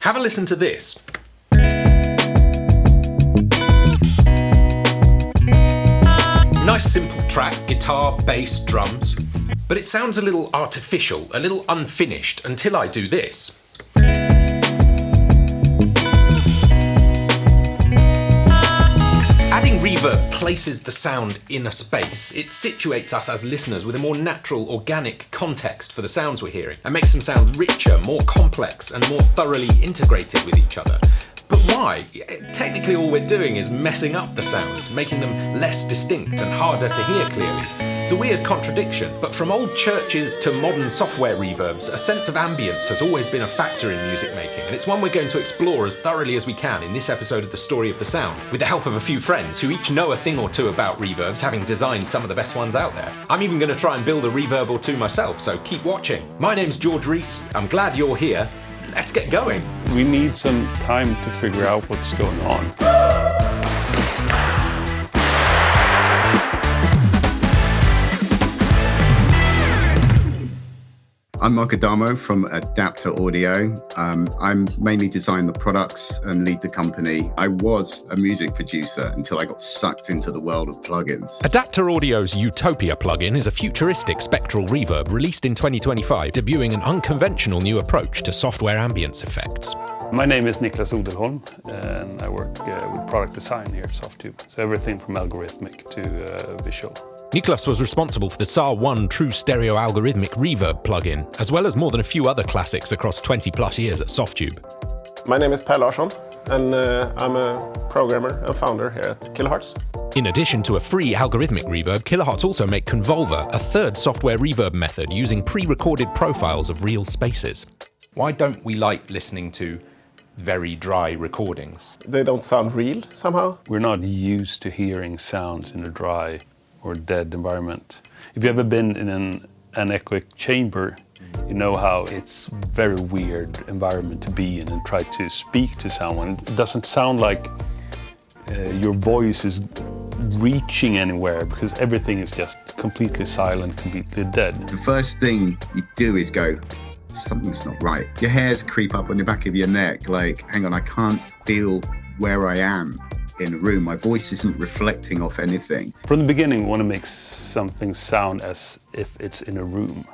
Have a listen to this. Nice simple track, guitar, bass, drums, but it sounds a little artificial, a little unfinished until I do this. Adding reverb places the sound in a space. It situates us as listeners with a more natural, organic context for the sounds we're hearing and makes them sound richer, more complex and more thoroughly integrated with each other. But why? Technically all we're doing is messing up the sounds, making them less distinct and harder to hear clearly. It's a weird contradiction, but from old churches to modern software reverbs, a sense of ambience has always been a factor in music making, and it's one we're going to explore as thoroughly as we can in this episode of The Story of the Sound, with the help of a few friends who each know a thing or two about reverbs, having designed some of the best ones out there. I'm even going to try and build a reverb or two myself, so keep watching. My name's George Rees, I'm glad you're here. Let's get going. We need some time to figure out what's going on. I'm Mark Adamo from Adapter Audio. I'm mainly design the products and lead the company. I was a music producer until I got sucked into the world of plugins. Adapter Audio's Utopia plugin is a futuristic spectral reverb released in 2025, debuting an unconventional new approach to software ambience effects. My name is Niklas Odelholm, and I work with product design here at Softube. So everything from algorithmic to visual. Niklas was responsible for the SAR 1 True Stereo Algorithmic Reverb plugin, as well as more than a few other classics across 20 plus years at Softube. My name is Per Larsson, and I'm a programmer and founder here at Kilohearts. In addition to a free algorithmic reverb, Kilohearts also make Convolver, a third software reverb method using pre-recorded profiles of real spaces. Why don't we like listening to very dry recordings? They don't sound real somehow. We're not used to hearing sounds in a dry or dead environment. If you've ever been in an anechoic chamber, you know how it's a very weird environment to be in and try to speak to someone. It doesn't sound like your voice is reaching anywhere because everything is just completely silent, completely dead. The first thing you do is go, something's not right. Your hairs creep up on the back of your neck, like, hang on, I can't feel where I am in a room. My voice isn't reflecting off anything. From the beginning, we want to make something sound as if it's in a room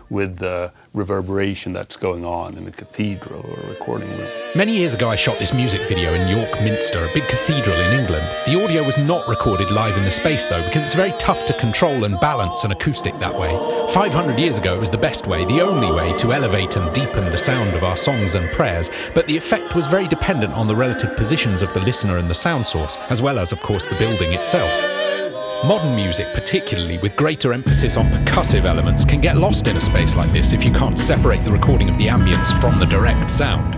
with the reverberation that's going on in a cathedral or a recording room. Many years ago I shot this music video in York Minster, a big cathedral in England. The audio was not recorded live in the space though, because it's very tough to control and balance an acoustic that way. 500 years ago it was the best way, the only way to elevate and deepen the sound of our songs and prayers, but the effect was very dependent on the relative positions of the listener and the sound source, as well as of course the building itself. Modern music, particularly with greater emphasis on percussive elements, can get lost in a space like this if you can't separate the recording of the ambience from the direct sound.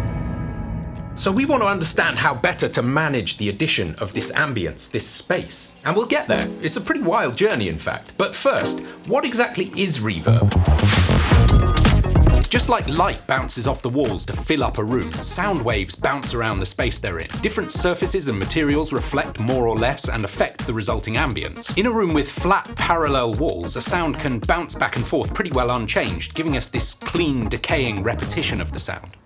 So we want to understand how better to manage the addition of this ambience, this space. And we'll get there. It's a pretty wild journey, in fact. But first, what exactly is reverb? Just like light bounces off the walls to fill up a room, sound waves bounce around the space they're in. Different surfaces and materials reflect more or less and affect the resulting ambience. In a room with flat, parallel walls, a sound can bounce back and forth pretty well unchanged, giving us this clean, decaying repetition of the sound.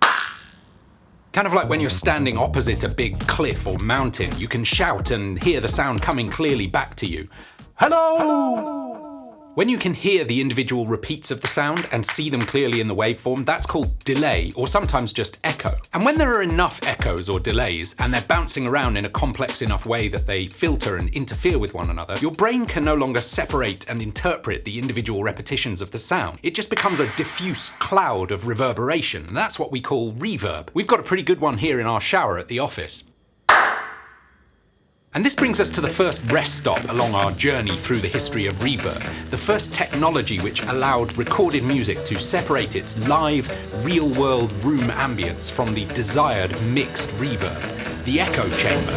Kind of like when you're standing opposite a big cliff or mountain, you can shout and hear the sound coming clearly back to you. Hello! Hello! When you can hear the individual repeats of the sound and see them clearly in the waveform, that's called delay, or sometimes just echo. And when there are enough echoes or delays, and they're bouncing around in a complex enough way that they filter and interfere with one another, your brain can no longer separate and interpret the individual repetitions of the sound. It just becomes a diffuse cloud of reverberation, and that's what we call reverb. We've got a pretty good one here in our shower at the office. And this brings us to the first rest stop along our journey through the history of reverb, the first technology which allowed recorded music to separate its live, real-world room ambience from the desired mixed reverb, the echo chamber.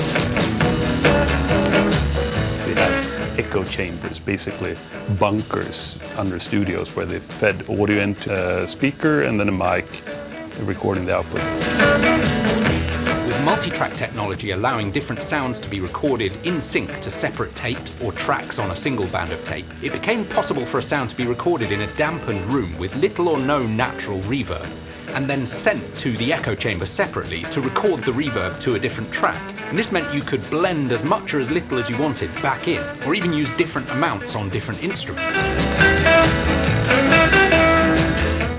We had echo chambers, basically bunkers under studios where they fed audio into a speaker and then a mic recording the output. With multi-track technology allowing different sounds to be recorded in sync to separate tapes or tracks on a single band of tape, it became possible for a sound to be recorded in a dampened room with little or no natural reverb. and then sent to the echo chamber separately to record the reverb to a different track. And this meant you could blend as much or as little as you wanted back in, or even use different amounts on different instruments.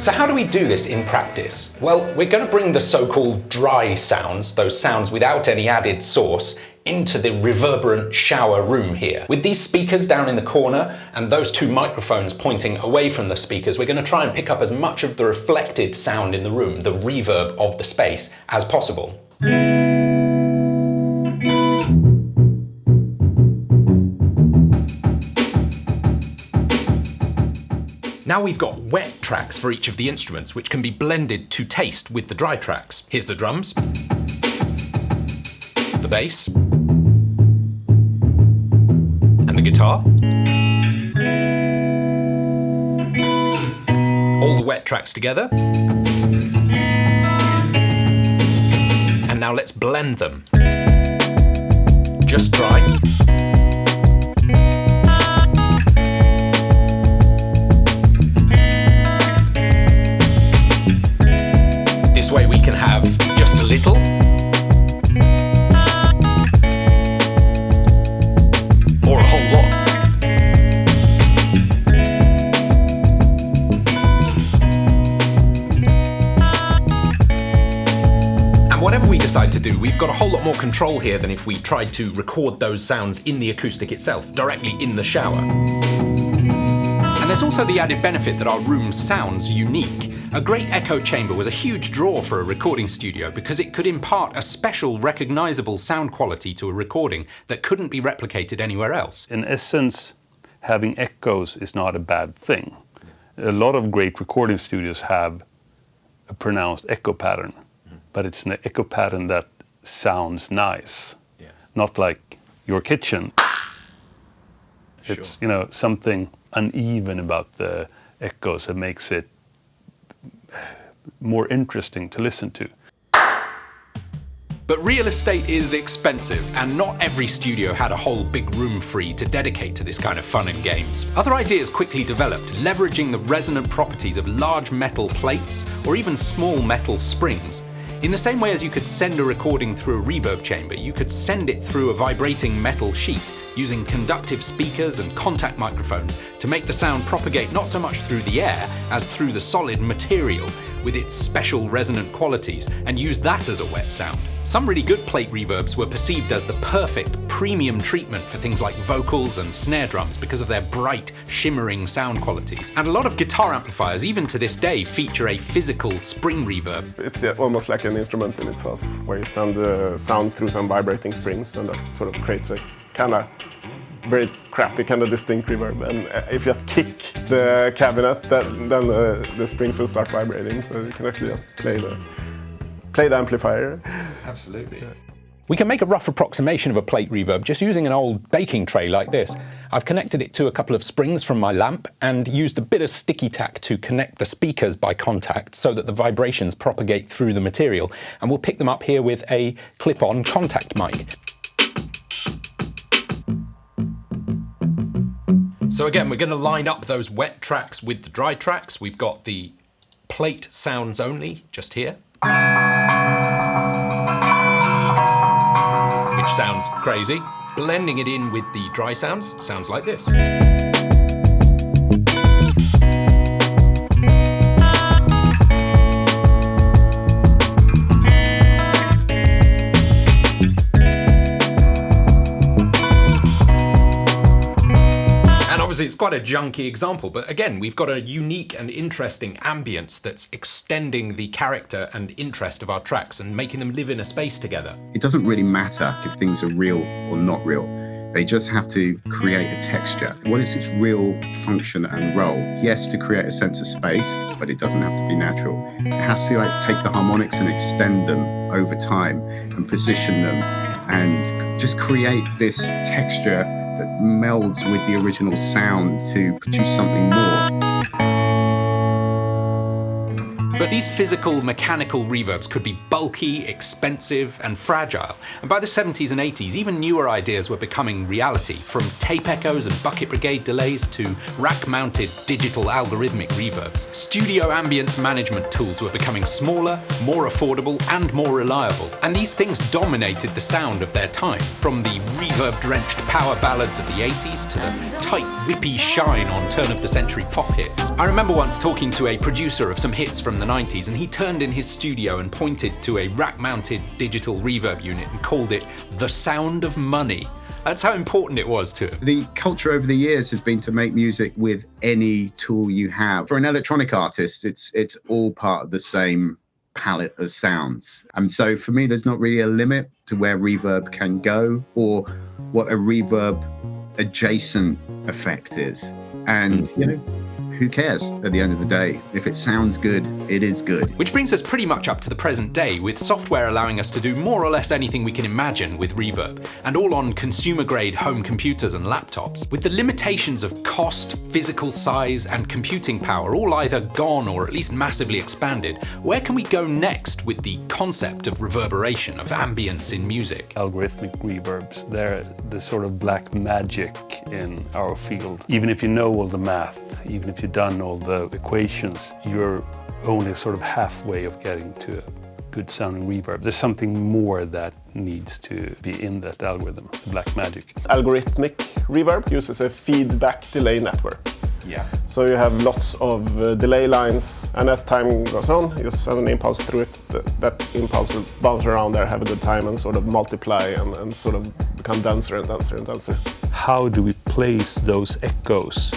So how do we do this in practice? Well, we're going to bring the so-called dry sounds, those sounds without any added source, into the reverberant shower room here. With these speakers down in the corner and those two microphones pointing away from the speakers, we're going to try and pick up as much of the reflected sound in the room, the reverb of the space, as possible. Now we've got wet tracks for each of the instruments, which can be blended to taste with the dry tracks. Here's the drums, the bass, and the guitar. All the wet tracks together. And now let's blend them. Just dry. This way we can have just a little, or a whole lot. And whatever we decide to do, we've got a whole lot more control here than if we tried to record those sounds in the acoustic itself, directly in the shower. And there's also the added benefit that our room sounds unique. A great echo chamber was a huge draw for a recording studio because it could impart a special, recognizable sound quality to a recording that couldn't be replicated anywhere else. In essence, having echoes is not a bad thing. A lot of great recording studios have a pronounced echo pattern, but it's an echo pattern that sounds nice, not like your kitchen. It's, you know, something uneven about the echoes that makes it more interesting to listen to. But real estate is expensive, and not every studio had a whole big room free to dedicate to this kind of fun and games. Other ideas quickly developed, leveraging the resonant properties of large metal plates or even small metal springs. In the same way as you could send a recording through a reverb chamber, you could send it through a vibrating metal sheet, using conductive speakers and contact microphones to make the sound propagate not so much through the air as through the solid material with its special resonant qualities, and use that as a wet sound. Some really good plate reverbs were perceived as the perfect premium treatment for things like vocals and snare drums because of their bright, shimmering sound qualities. And a lot of guitar amplifiers, even to this day, feature a physical spring reverb. It's almost like an instrument in itself, where you send the sound through some vibrating springs, and that sort of creates a kind of very crappy, kind of distinct reverb. And if you just kick the cabinet, then the springs will start vibrating, so you can actually just play the amplifier. Absolutely. We can make a rough approximation of a plate reverb just using an old baking tray like this. I've connected it to a couple of springs from my lamp and used a bit of sticky tack to connect the speakers by contact so that the vibrations propagate through the material, and we'll pick them up here with a clip-on contact mic. So again, we're going to line up those wet tracks with the dry tracks. We've got the plate sounds only just here, which sounds crazy. Blending it in with the dry sounds sounds like this. It's quite a junky example, but again, we've got a unique and interesting ambience that's extending the character and interest of our tracks and making them live in a space together. It doesn't really matter if things are real or not real. They just have to create a texture. What is its real function and role? Yes, to create a sense of space, but it doesn't have to be natural. It has to take the harmonics and extend them over time and position them and just create this texture that melds with the original sound to produce something more. But these physical, mechanical reverbs could be bulky, expensive, and fragile. And by the 70s and 80s, even newer ideas were becoming reality, from tape echoes and bucket brigade delays to rack-mounted digital algorithmic reverbs. Studio ambience management tools were becoming smaller, more affordable, and more reliable. And these things dominated the sound of their time, from the reverb-drenched power ballads of the 80s to the tight, whippy shine on turn-of-the-century pop hits. I remember once talking to a producer of some hits from the 90s, and he turned in his studio and pointed to a rack-mounted digital reverb unit and called it the sound of money. That's how important it was to him. The culture over the years has been to make music with any tool you have. For an electronic artist, it's all part of the same palette of sounds. And so for me, there's not really a limit to where reverb can go or what a reverb adjacent effect is. And, you know, who cares at the end of the day? If it sounds good, it is good. Which brings us pretty much up to the present day, with software allowing us to do more or less anything we can imagine with reverb, and all on consumer-grade home computers and laptops. With the limitations of cost, physical size, and computing power all either gone or at least massively expanded, where can we go next with the concept of reverberation, of ambience in music? Algorithmic reverbs, they're the sort of black magic in our field. Even if you know all the math, even if you've done all the equations, you're only sort of halfway of getting to a good sounding reverb. There's something more that needs to be in that algorithm, the black magic. Algorithmic reverb uses a feedback delay network. Yeah. So you have lots of delay lines, and as time goes on, you send an impulse through it. That impulse will bounce around there, have a good time, and sort of multiply and sort of become denser and denser and denser. How do we place those echoes?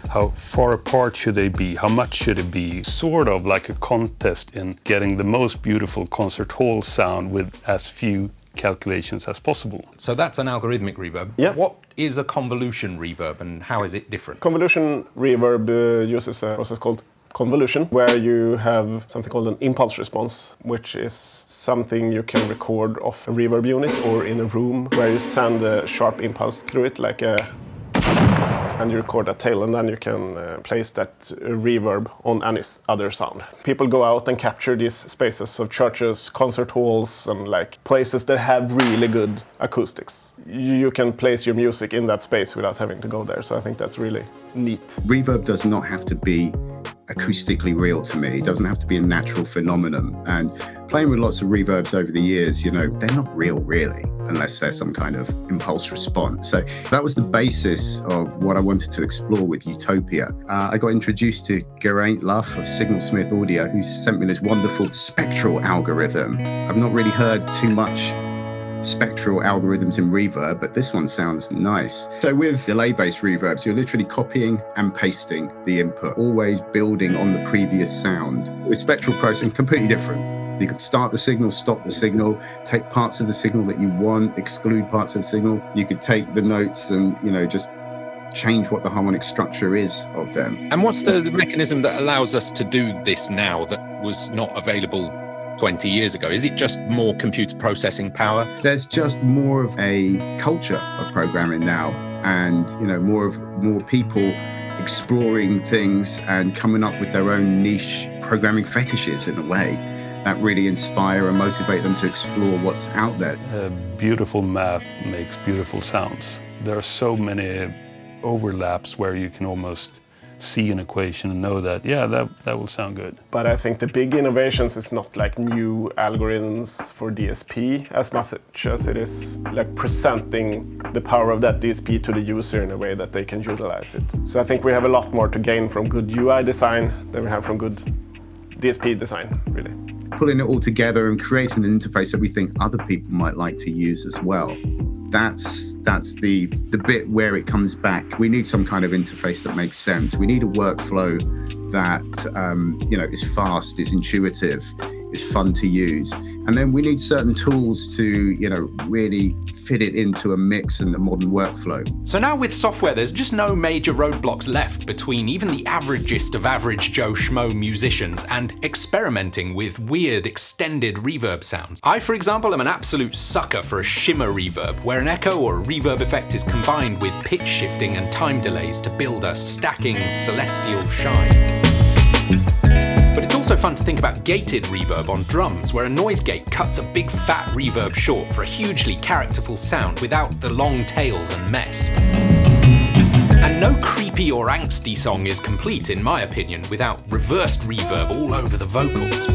How far apart should they be? How much should it be? Sort of like a contest in getting the most beautiful concert hall sound with as few calculations as possible. So that's an algorithmic reverb. Yeah. What is a convolution reverb and how is it different? Convolution reverb uses a process called convolution, where you have something called an impulse response, which is something you can record off a reverb unit or in a room where you send a sharp impulse through it, like a, and you record that tail, and then you can place that reverb on any other sound. People go out and capture these spaces of churches, concert halls, and like places that have really good acoustics. You can place your music in that space without having to go there, so I think that's really neat. Reverb does not have to be acoustically real to me. It doesn't have to be a natural phenomenon. And playing with lots of reverbs over the years, you know, they're not real really, unless there's some kind of impulse response. So that was the basis of what I wanted to explore with Utopia. I got introduced to Geraint Luff of Signal Smith Audio, who sent me this wonderful spectral algorithm. I've not really heard too much spectral algorithms in reverb, but this one sounds nice. So with delay-based reverbs, you're literally copying and pasting the input, always building on the previous sound. With spectral processing, completely different. You could start the signal, stop the signal, take parts of the signal that you want, exclude parts of the signal. You could take the notes and, you know, just change what the harmonic structure is of them. And what's the mechanism that allows us to do this now that was not available 20 years ago? Is it just more computer processing power? There's just more of a culture of programming now, and you know, more people exploring things and coming up with their own niche programming fetishes in a way that really inspire and motivate them to explore what's out there. Beautiful math makes beautiful sounds. There are so many overlaps where you can almost see an equation and know that, yeah, that will sound good. But I think the big innovations is not like new algorithms for DSP as much as it is like presenting the power of that DSP to the user in a way that they can utilize it. So I think we have a lot more to gain from good UI design than we have from good DSP design, really. Pulling it all together and creating an interface that we think other people might like to use as well. That's the bit where it comes back. We need some kind of interface that makes sense. We need a workflow that you know, is fast, is intuitive, is fun to use. And then we need certain tools to, you know, really fit it into a mix and a modern workflow. So now with software, there's just no major roadblocks left between even the averagest of average Joe Schmo musicians and experimenting with weird extended reverb sounds. I, for example, am an absolute sucker for a shimmer reverb, where an echo or a reverb effect is combined with pitch shifting and time delays to build a stacking celestial shine. But it's also also fun to think about gated reverb on drums, where a noise gate cuts a big fat reverb short for a hugely characterful sound without the long tails and mess. And no creepy or angsty song is complete, in my opinion, without reversed reverb all over the vocals.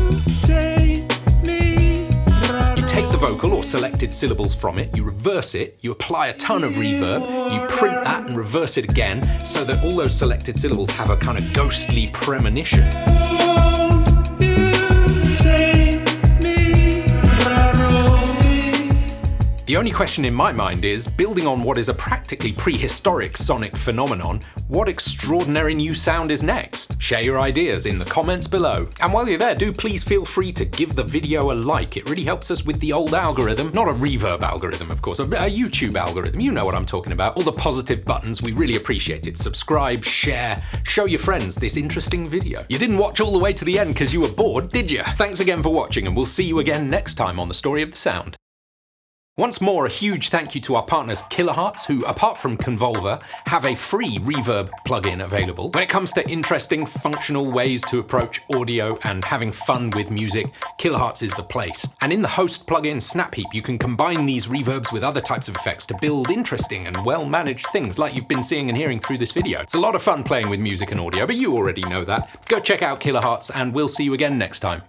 You take the vocal or selected syllables from it, you reverse it, you apply a ton of reverb, you print that and reverse it again, so that all those selected syllables have a kind of ghostly premonition. The only question in my mind is, building on what is a practically prehistoric sonic phenomenon, what extraordinary new sound is next? Share your ideas in the comments below. And while you're there, do please feel free to give the video a like. It really helps us with the old algorithm. Not a reverb algorithm, of course, a YouTube algorithm. You know what I'm talking about. All the positive buttons, we really appreciate it. Subscribe, share, show your friends this interesting video. You didn't watch all the way to the end because you were bored, did you? Thanks again for watching, and we'll see you again next time on The Story of the Sound. Once more, a huge thank you to our partners Kilohearts, who, apart from Convolver, have a free reverb plugin available. When it comes to interesting, functional ways to approach audio and having fun with music, Kilohearts is the place. And in the host plugin Snapheap, you can combine these reverbs with other types of effects to build interesting and well-managed things like you've been seeing and hearing through this video. It's a lot of fun playing with music and audio, but you already know that. Go check out Kilohearts, and we'll see you again next time.